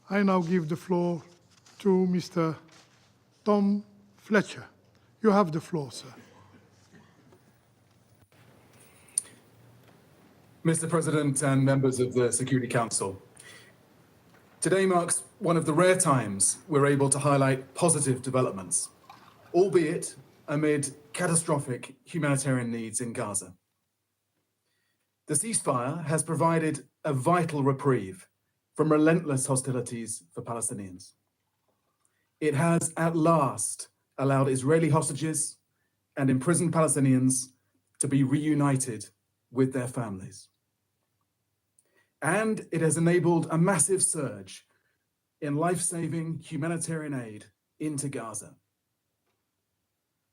I now give the floor to Mr. Tom Fletcher. You have the floor, sir. Mr. President and members of the Security Council, today marks one of the rare times we're able to highlight positive developments, albeit amid catastrophic humanitarian needs in Gaza. The ceasefire has provided a vital reprieve from relentless hostilities for Palestinians. It has at last allowed Israeli hostages and imprisoned Palestinians to be reunited with their families. And it has enabled a massive surge in life-saving humanitarian aid into Gaza.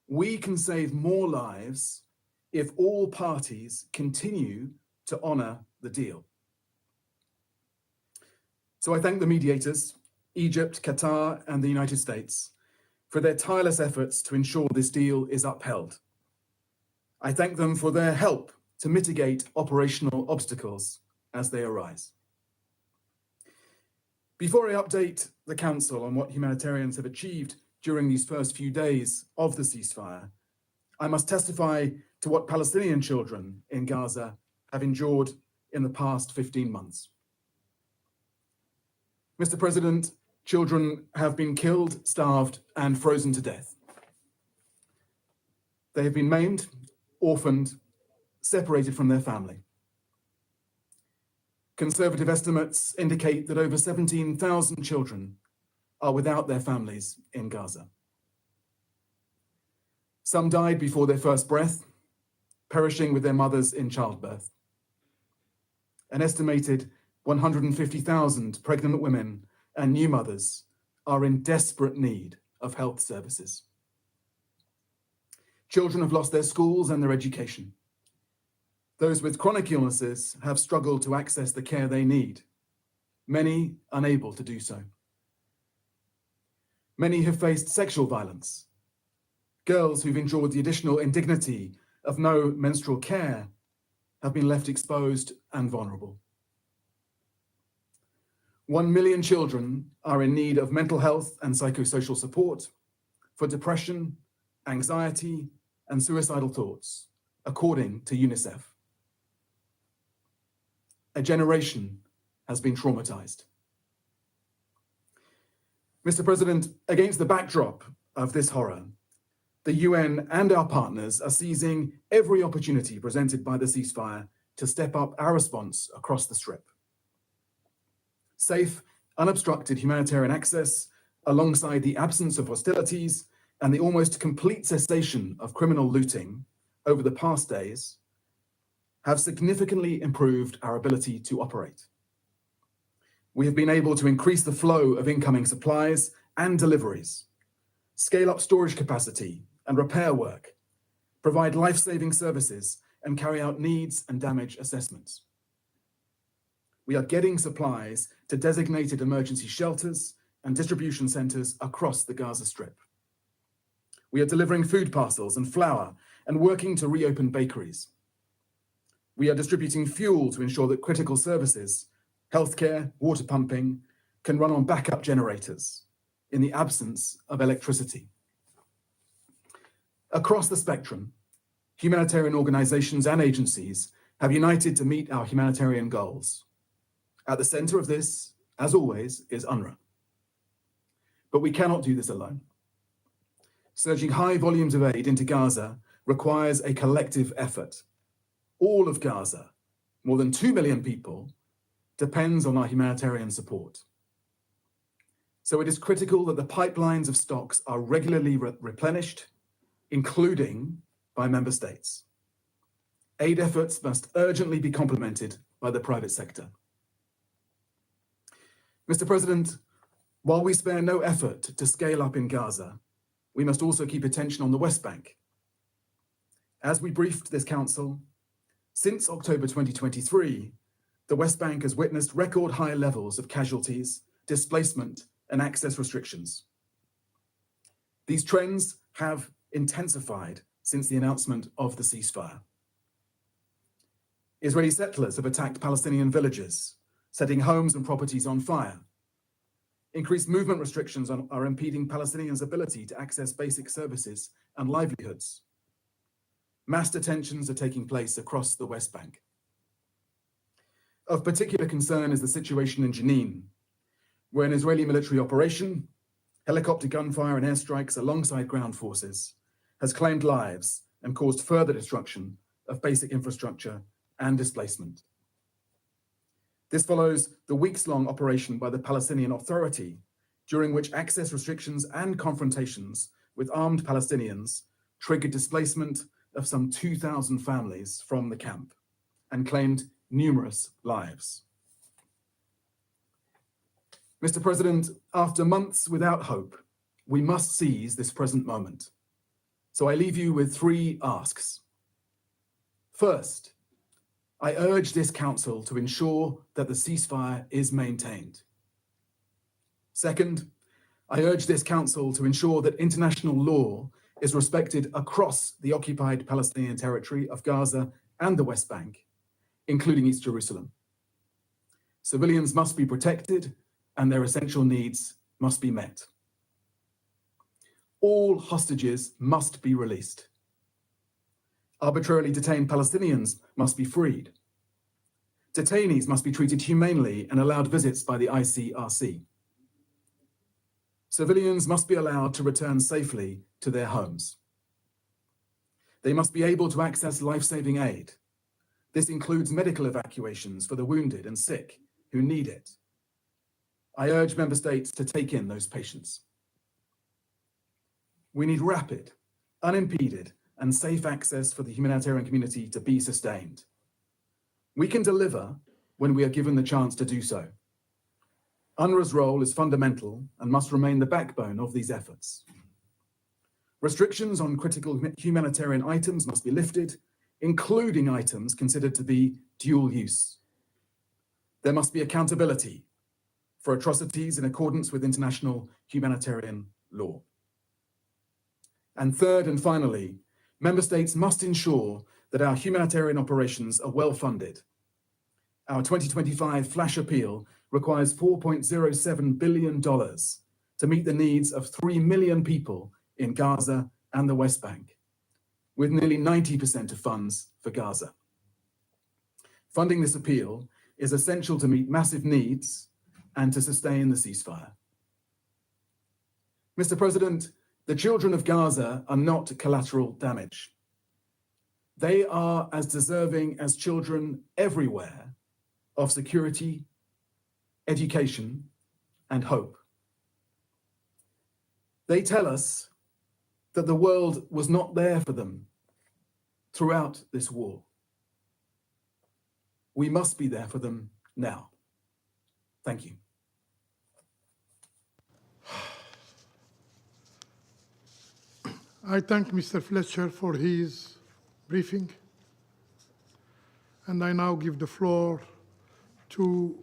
We can save more lives if all parties continue to honor the deal. So I thank the mediators, Egypt, Qatar, and the United States, for their tireless efforts to ensure this deal is upheld. I thank them for their help to mitigate operational obstacles as they arise. Before I update the Council on what humanitarians have achieved during these first few days of the ceasefire, I must testify to what Palestinian children in Gaza have endured in the past 15 months. Mr. President, children have been killed, starved, and frozen to death. They have been maimed, orphaned, separated from their family. Conservative estimates indicate that over 17,000 children are without their families in Gaza. Some died before their first breath, perishing with their mothers in childbirth. An estimated 150,000 pregnant women and new mothers are in desperate need of health services. Children have lost their schools and their education. Those with chronic illnesses have struggled to access the care they need, many unable to do so. Many have faced sexual violence. Girls who've endured the additional indignity of no menstrual care have been left exposed and vulnerable. 1 million children are in need of mental health and psychosocial support for depression, anxiety, and suicidal thoughts, according to UNICEF. A generation has been traumatized. Mr. President, against the backdrop of this horror, the UN and our partners are seizing every opportunity presented by the ceasefire to step up our response across the Strip. Safe, unobstructed humanitarian access, alongside the absence of hostilities and the almost complete cessation of criminal looting over the past days, have significantly improved our ability to operate. We have been able to increase the flow of incoming supplies and deliveries, scale up storage capacity and repair work, provide life-saving services, and carry out needs and damage assessments. We are getting supplies to designated emergency shelters and distribution centers across the Gaza Strip. We are delivering food parcels and flour and working to reopen bakeries. We are distributing fuel to ensure that critical services, healthcare, water pumping, can run on backup generators in the absence of electricity. Across the spectrum, humanitarian organizations and agencies have united to meet our humanitarian goals. At the center of this, as always, is UNRWA. But we cannot do this alone. Surging high volumes of aid into Gaza requires a collective effort. All of Gaza, more than 2 million people, depends on our humanitarian support. So it is critical that the pipelines of stocks are regularly replenished, including by member states. Aid efforts must urgently be complemented by the private sector. Mr. President, while we spare no effort to scale up in Gaza, we must also keep attention on the West Bank. As we briefed this Council, since October 2023, the West Bank has witnessed record high levels of casualties, displacement, and access restrictions. These trends have intensified since the announcement of the ceasefire. Israeli settlers have attacked Palestinian villages, setting homes and properties on fire. Increased movement restrictions are impeding Palestinians' ability to access basic services and livelihoods. Mass detentions are taking place across the West Bank. Of particular concern is the situation in Jenin, where an Israeli military operation, helicopter gunfire and airstrikes alongside ground forces, has claimed lives and caused further destruction of basic infrastructure and displacement. This follows the weeks-long operation by the Palestinian Authority, during which access restrictions and confrontations with armed Palestinians triggered displacement of some 2,000 families from the camp and claimed numerous lives. Mr. President, after months without hope, we must seize this present moment. So I leave you with 3 asks. First, I urge this Council to ensure that the ceasefire is maintained. Second, I urge this Council to ensure that international law is respected across the occupied Palestinian territory of Gaza and the West Bank, including East Jerusalem. Civilians must be protected and their essential needs must be met. All hostages must be released. Arbitrarily detained Palestinians must be freed. Detainees must be treated humanely and allowed visits by the ICRC. Civilians must be allowed to return safely to their homes. They must be able to access life-saving aid. This includes medical evacuations for the wounded and sick who need it. I urge member states to take in those patients. We need rapid, unimpeded, and safe access for the humanitarian community to be sustained. We can deliver when we are given the chance to do so. UNRWA's role is fundamental and must remain the backbone of these efforts. Restrictions on critical humanitarian items must be lifted, including items considered to be dual use. There must be accountability for atrocities in accordance with international humanitarian law. And third and finally, member states must ensure that our humanitarian operations are well funded. Our 2025 flash appeal requires $4.07 billion to meet the needs of 3 million people in Gaza and the West Bank, with nearly 90% of funds for Gaza. Funding this appeal is essential to meet massive needs and to sustain the ceasefire. Mr. President, the children of Gaza are not collateral damage. They are as deserving as children everywhere of security, education, and hope. They tell us that the world was not there for them throughout this war. We must be there for them now. Thank you. I thank Mr. Fletcher for his briefing, and I now give the floor to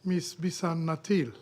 Ms. Bisan Natil.